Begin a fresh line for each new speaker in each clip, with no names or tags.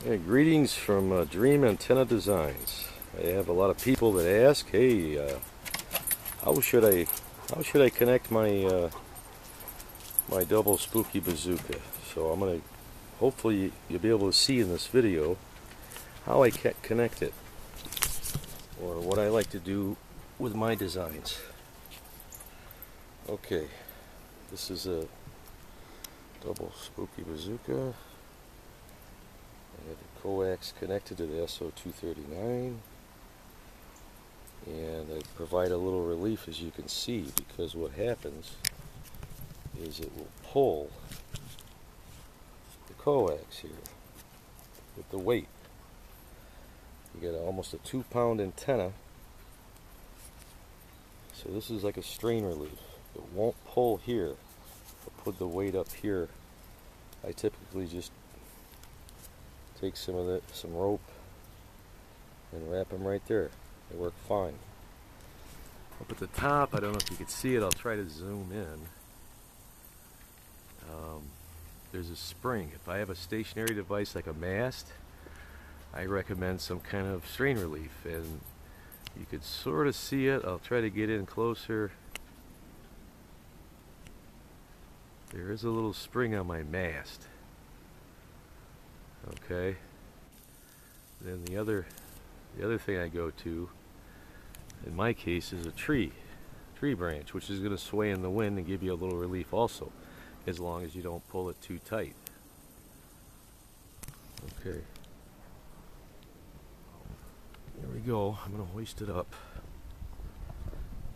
Hey, greetings from Dream Antenna Designs. I have a lot of people that ask, "Hey, how should I connect my my Double Spooky Bazooka?" So I'm gonna hopefully you'll be able to see in this video how I connect it, or what I like to do with my designs. Okay, this is a Double Spooky Bazooka. I have the coax connected to the SO239, and I provide a little relief, as you can see, because what happens is it will pull the coax here with the weight. You get almost a 2-pound antenna, so this is like a strain relief. It won't pull here. I'll put the weight up here. I typically just take some rope and wrap them right there. They work fine. Up at the top, I don't know if you can see it, I'll try to zoom in. There's a spring. If I have a stationary device like a mast, I recommend some kind of strain relief, and you could sort of see it. I'll try to get in closer. There is a little spring on my mast. Okay. Then the other thing I go to, in my case, is a tree branch, which is going to sway in the wind and give you a little relief also, as long as you don't pull it too tight. Okay. There we go. I'm going to hoist it up.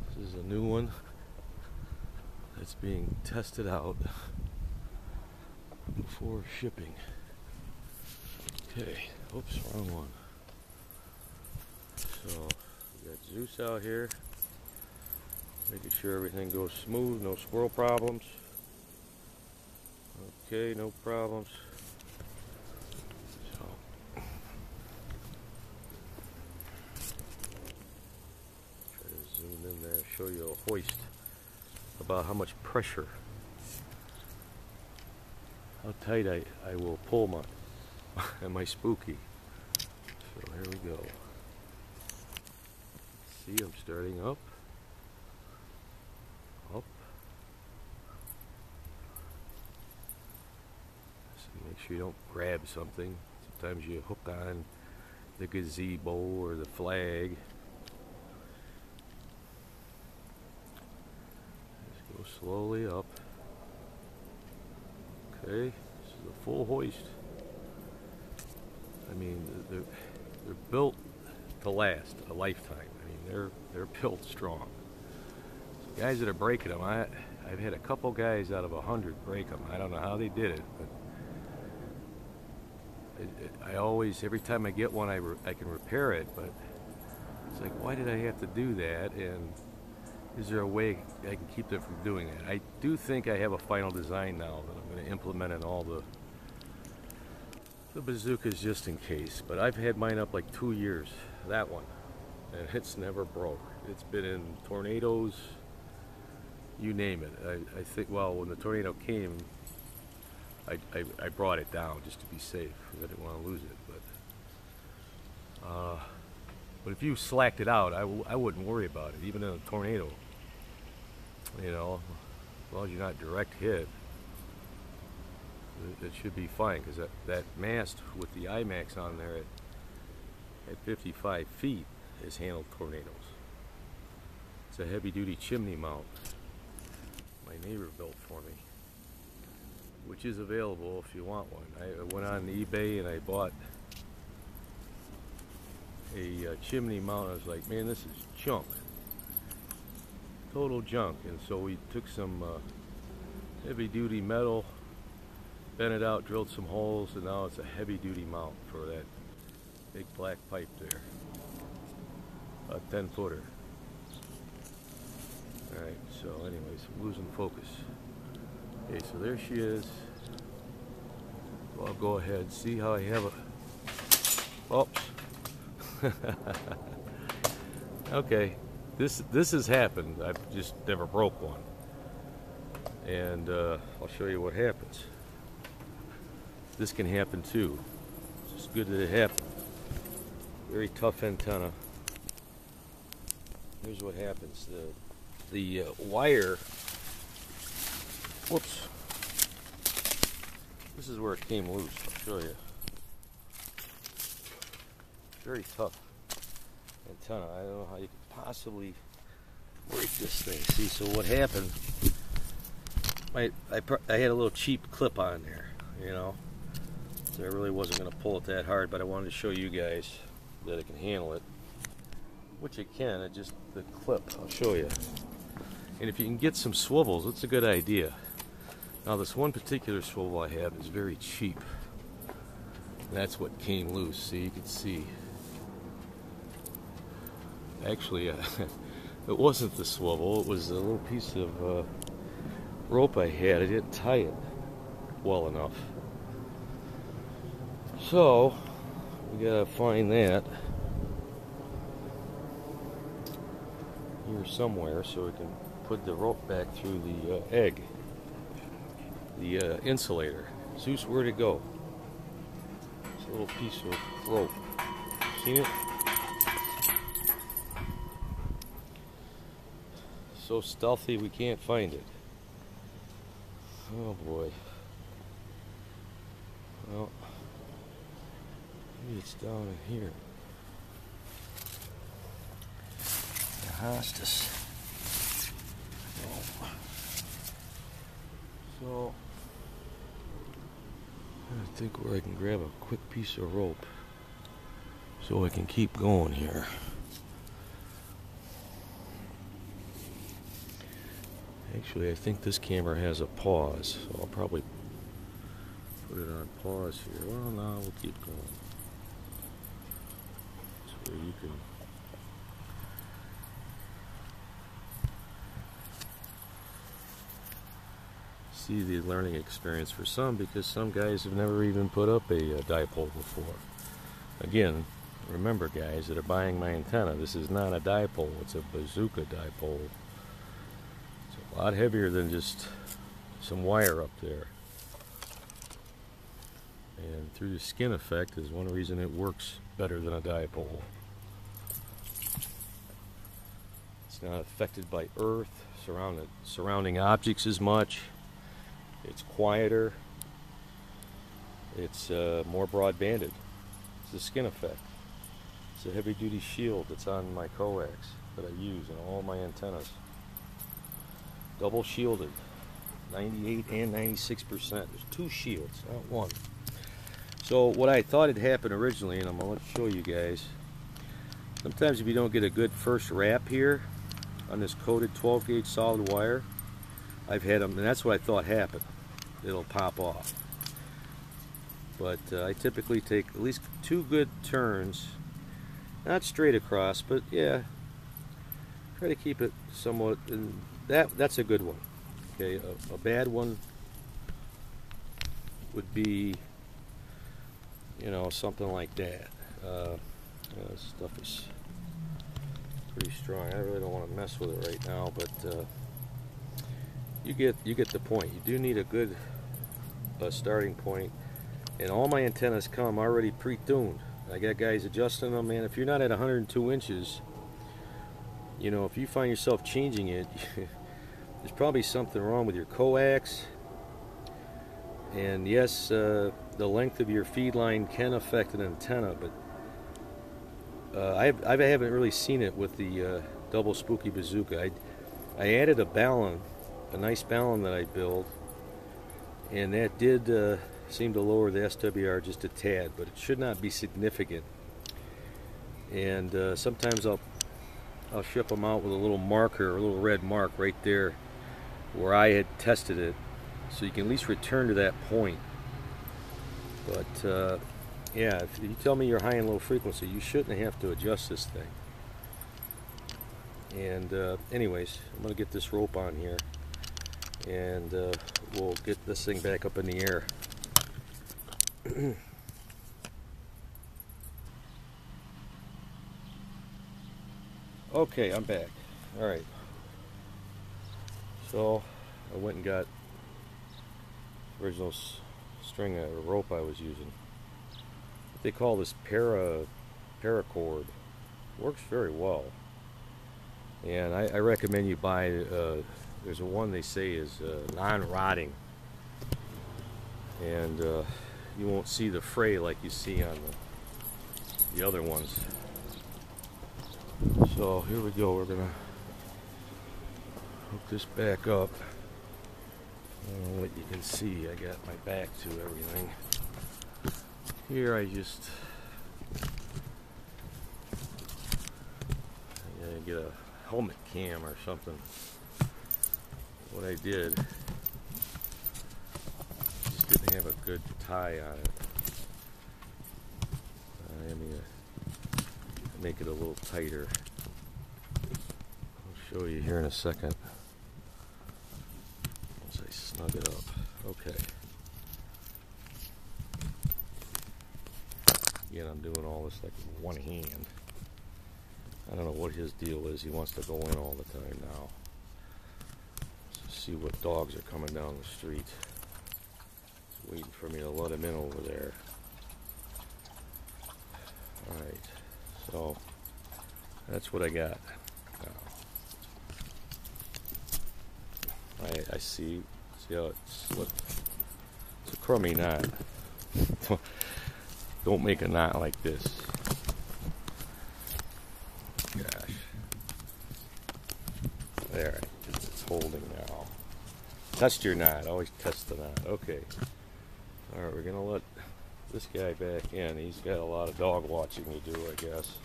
This is a new one that's being tested out before shipping. Okay, oops, wrong one. So, we got Zeus out here, making sure everything goes smooth, no squirrel problems. Okay, no problems. So, try to zoom in there, show you a hoist, about how much pressure, how tight I will pull my spooky. So here we go. See, I'm starting up. So make sure you don't grab something. Sometimes you hook on the gazebo or the flag. Just go slowly up. Okay, this is a full hoist. I mean, they're built to last a lifetime. I mean, they're built strong. So guys that are breaking them, I've had a couple guys out of 100 break them. I don't know how they did it, but I always, every time I get one, I can repair it. But it's like, why did I have to do that? And is there a way I can keep them from doing that? I do think I have a final design now that I'm going to implement in all the bazookas, just in case. But I've had mine up like 2 years, that one, and it's never broke. It's been in tornadoes, you name it. I think, well, when the tornado came, I brought it down just to be safe, because I didn't want to lose it. But if you slacked it out, I wouldn't worry about it, even in a tornado. You know, as long as you're not direct hit, it should be fine, because that mast with the IMAX on there at 55 feet has handled tornadoes. It's a heavy-duty chimney mount my neighbor built for me, which is available if you want one. I went on eBay and I bought a chimney mount. I was like, man, this is junk, total junk. And so we took some heavy-duty metal, bent it out, drilled some holes, and now it's a heavy-duty mount for that big black pipe there. A 10-footer. Alright, so anyways, I'm losing focus. Okay, so there she is. Well, I'll go ahead, see how I have a... Oops. Okay, this has happened. I've just never broke one. And I'll show you what happens. This can happen too. It's good that it happened. Very tough antenna. Here's what happens. The wire, whoops, this is where it came loose. I'll show you. Very tough antenna. I don't know how you could possibly break this thing. See, so what happened, I had a little cheap clip on there, you know, so I really wasn't going to pull it that hard, but I wanted to show you guys that it can handle it, which it can. It just, the clip, I'll show you. And if you can get some swivels, it's a good idea. Now this one particular swivel I have is very cheap. And that's what came loose. See, you can see. Actually, it wasn't the swivel. It was a little piece of rope I had. I didn't tie it well enough. So, we gotta find that here somewhere so we can put the rope back through the egg, the insulator. Zeus, where'd it go? It's a little piece of rope. Seen it? So stealthy we can't find it. Oh boy. Well, maybe it's down in here. The hostess. So, I think where I can grab a quick piece of rope so I can keep going here. Actually, I think this camera has a pause, so I'll probably put it on pause here. Well, no, we'll keep going. So you can see the learning experience for some, because some guys have never even put up a dipole before. Again, remember guys that are buying my antenna, this is not a dipole, it's a bazooka dipole. It's a lot heavier than just some wire up there. And through the skin effect is one reason it works better than a dipole. It's not affected by earth, surrounding objects as much. It's quieter. It's more broad-banded. It's the skin effect. It's a heavy-duty shield that's on my coax that I use in all my antennas. Double shielded, 98 and 96%. There's two shields, not one. So what I thought had happened originally, and I'm going to show you guys, sometimes if you don't get a good first wrap here on this coated 12-gauge solid wire, I've had them, and that's what I thought happened. It'll pop off. But I typically take at least 2 good turns, not straight across, but yeah, try to keep it somewhat, and that's a good one. Okay, a bad one would be, you know, something like that. This stuff is pretty strong. I really don't want to mess with it right now, but you get the point. You do need a good starting point, and all my antennas come already pre-tuned. I got guys adjusting them, man. If you're not at 102 inches, you know, if you find yourself changing it, there's probably something wrong with your coax. And yes, the length of your feed line can affect an antenna, but I haven't really seen it with the Double Spooky Bazooka. I added a balun, a nice balun that I built, and that did seem to lower the SWR just a tad, but it should not be significant. And sometimes I'll ship them out with a little marker, a little red mark right there where I had tested it, so you can at least return to that point. But yeah, if you tell me you're high and low frequency, you shouldn't have to adjust this thing. And anyways, I'm going to get this rope on here, and we'll get this thing back up in the air. Okay, I'm back. Alright. So, I went and got the original string of rope I was using. they call this paracord. Works very well, and I recommend you buy. There's a one they say is non-rotting, and you won't see the fray like you see on the other ones. So here we go. We're gonna hook this back up. I don't know what you can see. I got my back to everything. Here I just get a helmet cam or something. What I did, just didn't have a good tie on it. Let me make it a little tighter. I'll show you here in a second. Once I snug it up. Okay. Again, I'm doing all this like with one hand. I don't know what his deal is. He wants to go in all the time now. Let's see what dogs are coming down the street. He's waiting for me to let him in over there. Alright, so that's what I got. I see how it's slipped. It's a crummy knot. Don't make a knot like this. Gosh. There, it's holding now. Test your knot. Always test the knot. Okay. Alright, we're going to let this guy back in. He's got a lot of dog watching to do, I guess.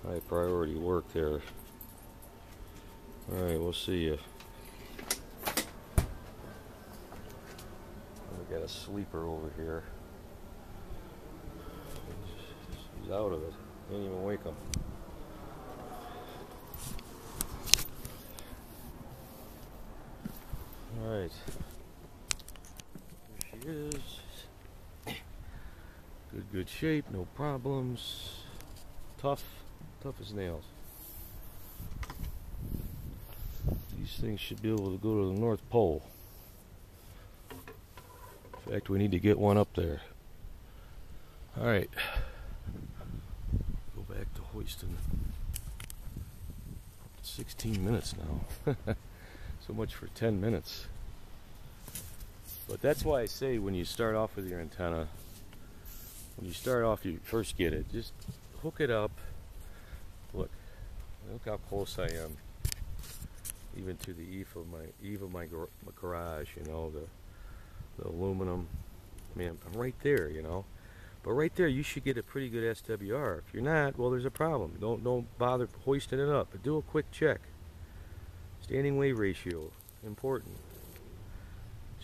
High priority work there. Alright, we'll see you. We got a sleeper over here. He's out of it. Can't even wake him. Alright. There she is. Good shape, no problems. Tough as nails. These things should be able to go to the North Pole. In fact, we need to get one up there. Alright. Go back to hoisting. 16 minutes now. So much for 10 minutes. But that's why I say when you start off with your antenna, when you start off, you first get it, just hook it up. Look how close I am, even to the eave of my garage. You know, the aluminum. I mean, I'm right there. You know, but right there, you should get a pretty good SWR. If you're not, well, there's a problem. Don't bother hoisting it up. But do a quick check. Standing wave ratio, important.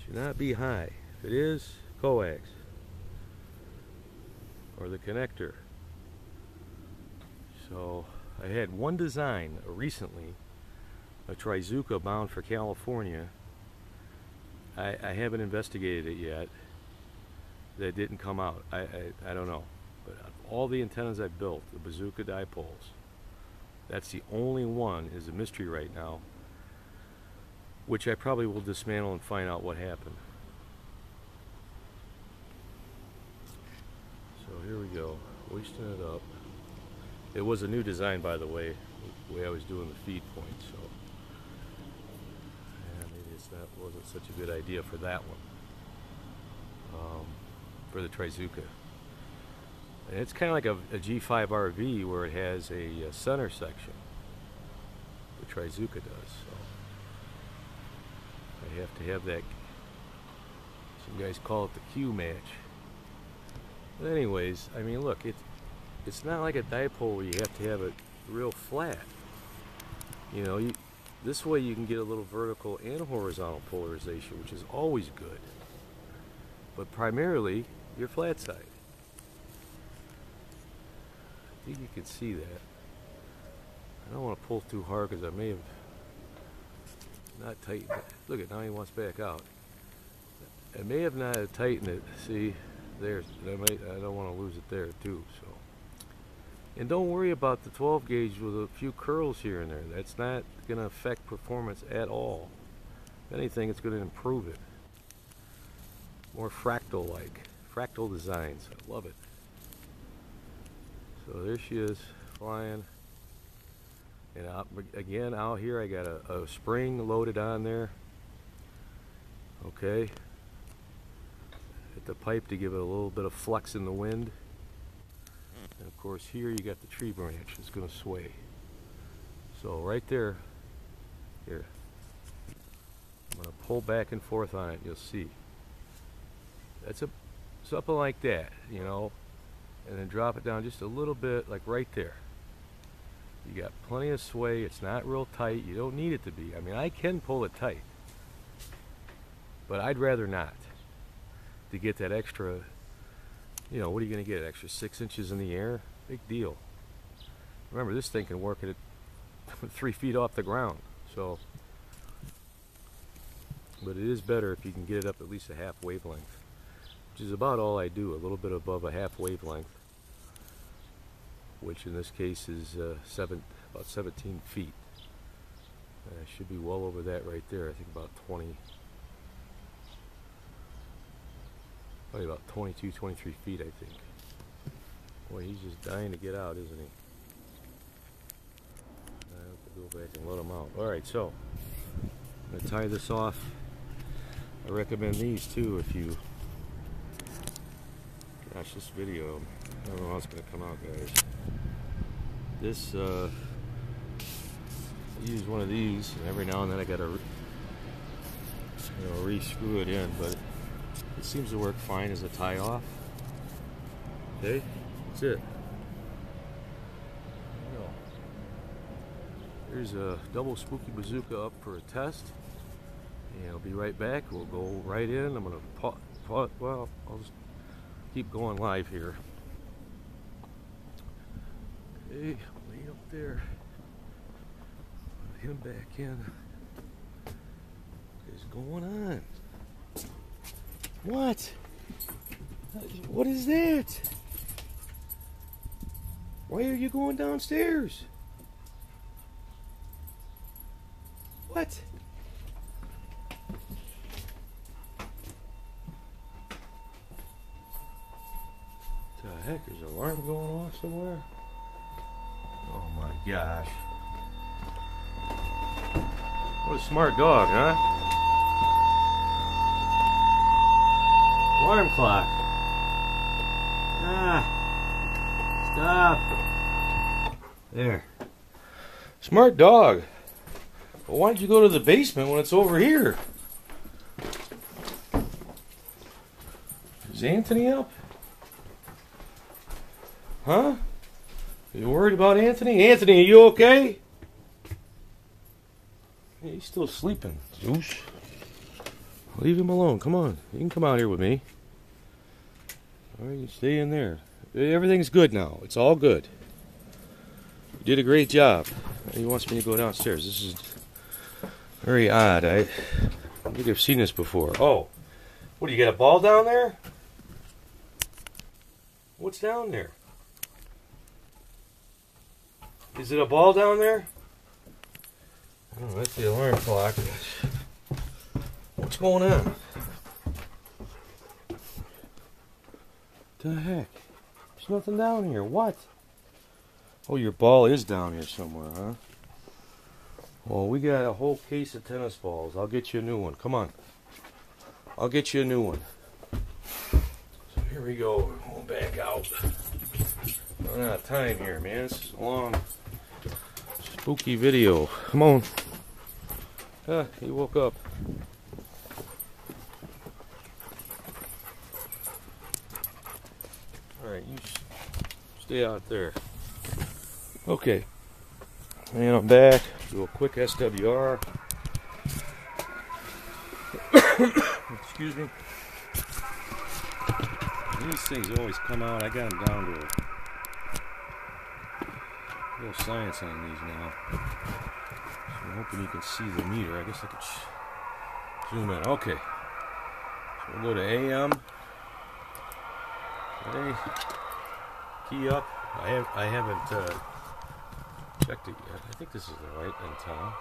Should not be high. If it is, coax or the connector. So I had one design recently, a Bazooka bound for California. I haven't investigated it yet. That didn't come out. I don't know. But all the antennas I built, the Bazooka dipoles, that's the only one is a mystery right now, which I probably will dismantle and find out what happened. So here we go, hoisting it up. It was a new design, by the way I was doing the feed point, so yeah, maybe wasn't such a good idea for that one, for the Bazooka. And it's kind of like a G5 RV where it has a center section. The Bazooka does. So I have to have that. Some guys call it the Q match. But anyways, I mean, look, it's not like a dipole where you have to have it real flat. You know, this way you can get a little vertical and horizontal polarization, which is always good. But primarily, your flat side. I think you can see that. I don't want to pull too hard because I may have not tightened it. Look at now he wants back out. I may have not tightened it. See, there. I don't want to lose it there too. So, and don't worry about the 12 gauge with a few curls here and there. That's not going to affect performance at all. If anything, it's going to improve it. More fractal-like, fractal designs. I love it. So there she is, flying. And again, out here I got a spring loaded on there. Okay. Hit the pipe to give it a little bit of flex in the wind. And of course here you got the tree branch. It's going to sway. So right there, here, I'm going to pull back and forth on it. You'll see. That's something like that, you know. And then drop it down just a little bit, like right there. You got plenty of sway. It's not real tight. You don't need it to be. I mean, I can pull it tight, but I'd rather not, to get that extra, you know, what are you going to get, an extra 6 inches in the air? Big deal. Remember, this thing can work at 3 feet off the ground. So, but it is better if you can get it up at least a half wavelength, which is about all I do, a little bit above a half wavelength, which in this case is about 17 feet. I should be well over that right there. I think about 20, probably about 22, 23 feet, I think. Boy, he's just dying to get out, isn't he? I have to go back and let him out. Alright, so I'm going to tie this off. I recommend these too if you... Gosh, this video, I don't know how it's going to come out, guys. This, I use one of these, and every now and then I got to re-screw it in, but it seems to work fine as a tie-off. Okay, that's it. There you go. Here's a Double Spooky Bazooka up for a test, and I'll be right back. We'll go right in. I'm going to well, I'll just keep going live here. Okay, way up there. Put him back in. What is going on? What? What is that? Why are you going downstairs? What? What the heck? Is an alarm going off somewhere? Oh my gosh. What a smart dog, huh? Alarm clock. Stop. There. Smart dog. Well, why don't you go to the basement when it's over here? Is Anthony up? Huh? You worried about Anthony? Anthony, are you okay? Yeah, he's still sleeping. Zeus. Leave him alone. Come on. You can come out here with me. Alright, you stay in there. Everything's good now. It's all good. You did a great job. He wants me to go downstairs. This is very odd. I don't think I've seen this before. Oh. What, do you got a ball down there? What's down there? Is it a ball down there? Oh, that's the alarm clock. What's going on? What the heck? There's nothing down here. What? Oh, your ball is down here somewhere, huh? Well, we got a whole case of tennis balls. I'll get you a new one. Come on. I'll get you a new one. So here we go. We're going back out. Running out of time here, man. This is a long, spooky video. Come on. He woke up. Alright, you stay out there. Okay. And I'm back. Do a quick SWR. Excuse me. These things always come out. I got them down to a little science on these now. So I'm hoping you can see the meter. I guess I could zoom in. Okay. So we'll go to AM. Okay. Key up. I haven't checked it yet. I think this is the right antenna.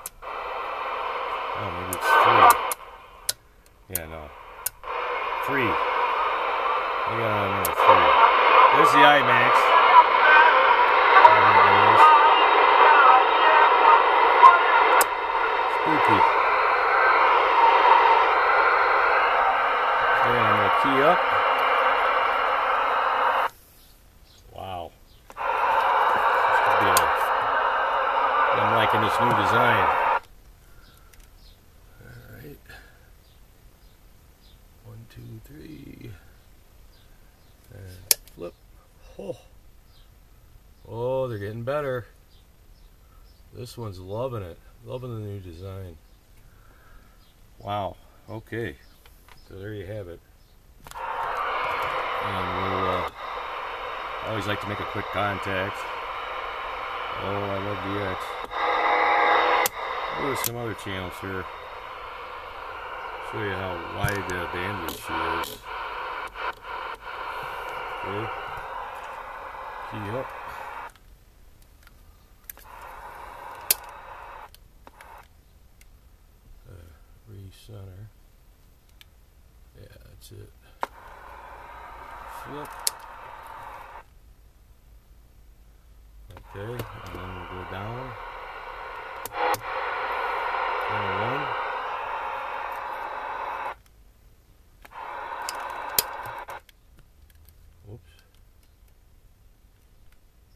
Oh, maybe it's 3. Yeah, no. 3. I got another 3. There's the IMAX. up. Wow. I'm liking this new design. Alright. 1, 2, 3. And flip. Oh. Oh, they're getting better. This one's loving it. Loving the new design. Wow. Okay. So there you have it. And we'll, I always like to make a quick contact. Oh, I love DX. There's some other channels here. Show you how wide the bandwidth she is. Okay. Key up. Recenter. Yeah, that's it. Flip. Okay, and then we'll go down. Channel 1. Whoops.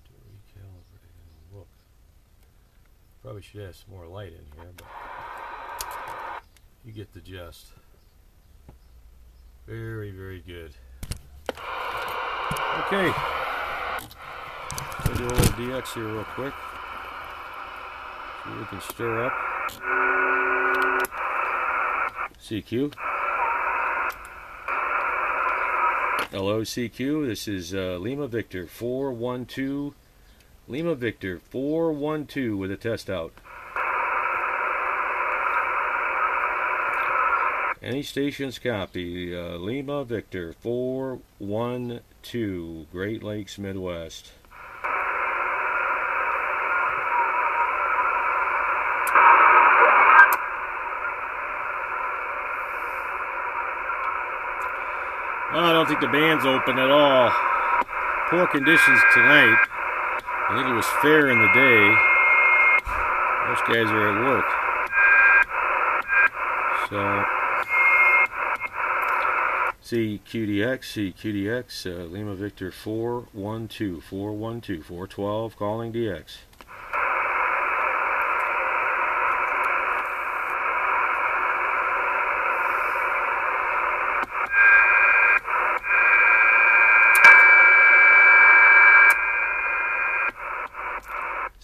To recalibrate and look. Probably should have some more light in here, but you get the gist. Very, very good. Okay. We'll do a little DX here real quick. See if we can stir up. CQ. Hello CQ, this is Lima Victor 412. Lima Victor 412 with a test out. Any stations copy. Lima Victor 412, Great Lakes, Midwest. Well, I don't think the band's open at all. Poor conditions tonight. I think it was fair in the day. Most guys are at work. So, CQDX, Lima Victor 412, 412, calling DX.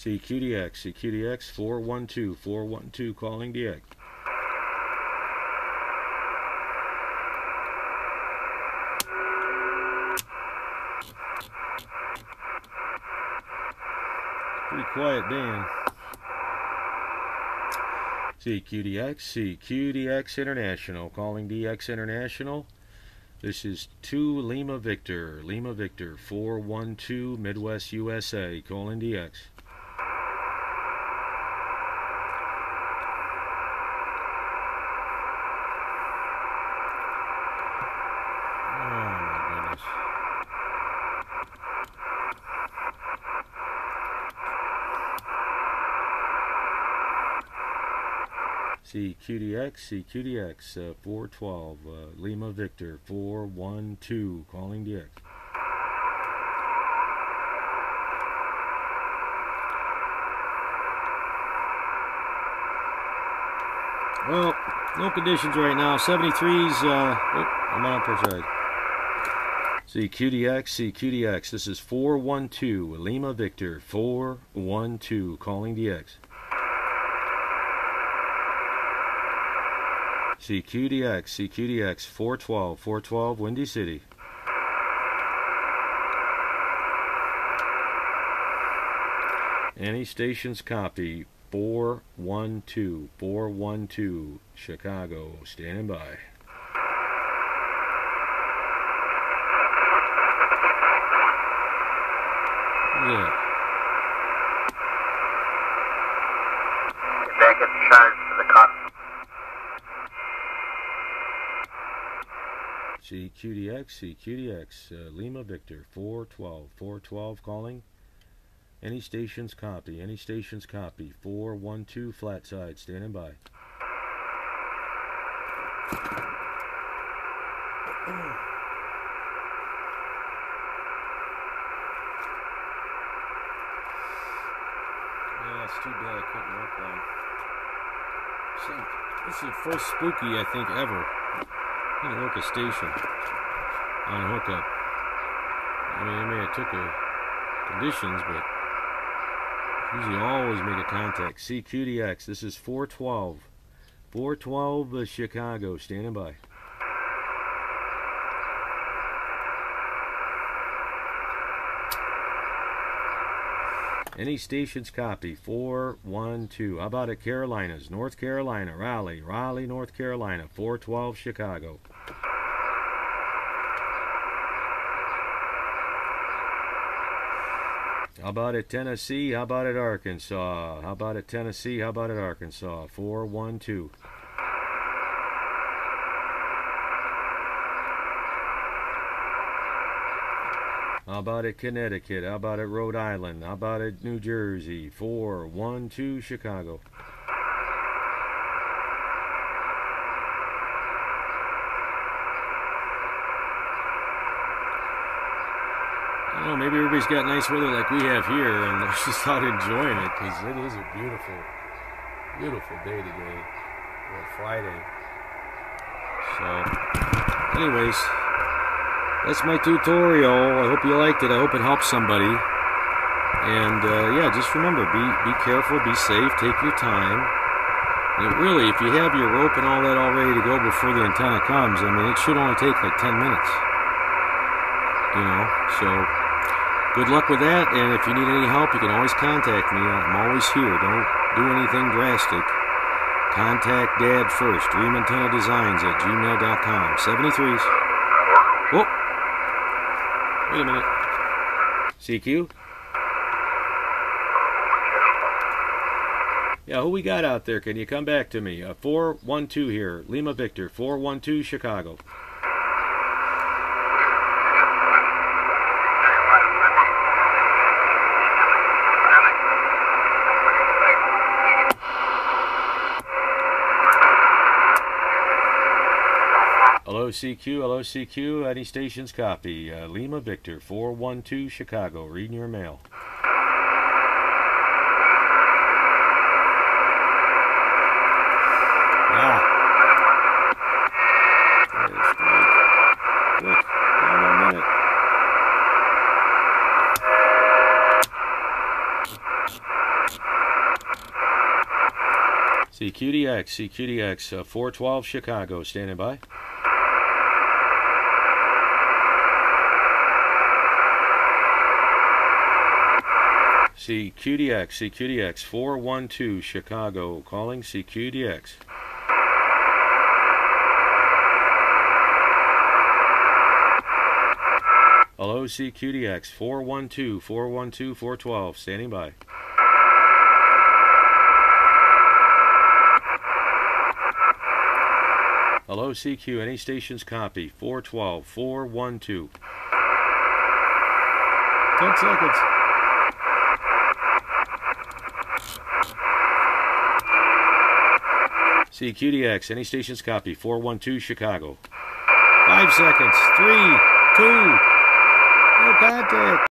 CQDX 412, calling DX. Pretty quiet band. CQDX International, calling DX International. This is 2 Lima Victor 412, Midwest USA, calling DX. CQDX 412, Lima Victor 412, calling DX. Well, no conditions right now. 73's, I'm on upper side. CQDX, this is 412, Lima Victor 412, calling DX. CQDX 412, Windy City. Any stations copy. 412, Chicago, standing by. Yeah.
Back at charge to the cop.
CQDX, Lima Victor 412, calling. Any stations copy. 412, flat side, standing by. It's too bad I couldn't work one. This is the first spooky, I think, ever. I didn't work a station on a hookup. I mean, I took conditions, but usually always make a contact. CQDX, this is 412. 412 Chicago, standing by. Any stations copy, 412. How about at Carolinas? North Carolina, Raleigh, North Carolina, 412 Chicago. How about at Tennessee? How about at Arkansas? How about at Tennessee? How about at Arkansas? 412. How about at Connecticut? How about at Rhode Island? How about at New Jersey? 412 Chicago. I don't know, maybe everybody's got nice weather like we have here and they're just out enjoying it, because it is a beautiful, beautiful day today. Or Friday. So, anyways, that's my tutorial. I hope you liked it. I hope it helped somebody. And yeah, just remember, be careful, be safe, take your time. And really, if you have your rope and all that all ready to go before the antenna comes, I mean, it should only take like 10 minutes. You know, so good luck with that. And if you need any help, you can always contact me. I'm always here. Don't do anything drastic. Contact Dad first. DreamAntennaDesigns@gmail.com. 73s. Whoa. Wait a minute. CQ? Yeah, who we got out there? Can you come back to me? 412 here. Lima Victor. 412 Chicago. Hello CQ, any stations copy. Lima Victor, 412 Chicago, reading your mail. Quick, 1 more minute. CQDX, 412 Chicago, standing by. CQDX, 412 Chicago, calling CQDX. Hello CQDX, 412, 412, standing by. Hello CQ, any stations copy, 412, 412. 10 seconds. CQDX, any stations copy, 412 Chicago. 5 seconds, 3, 2, no contact.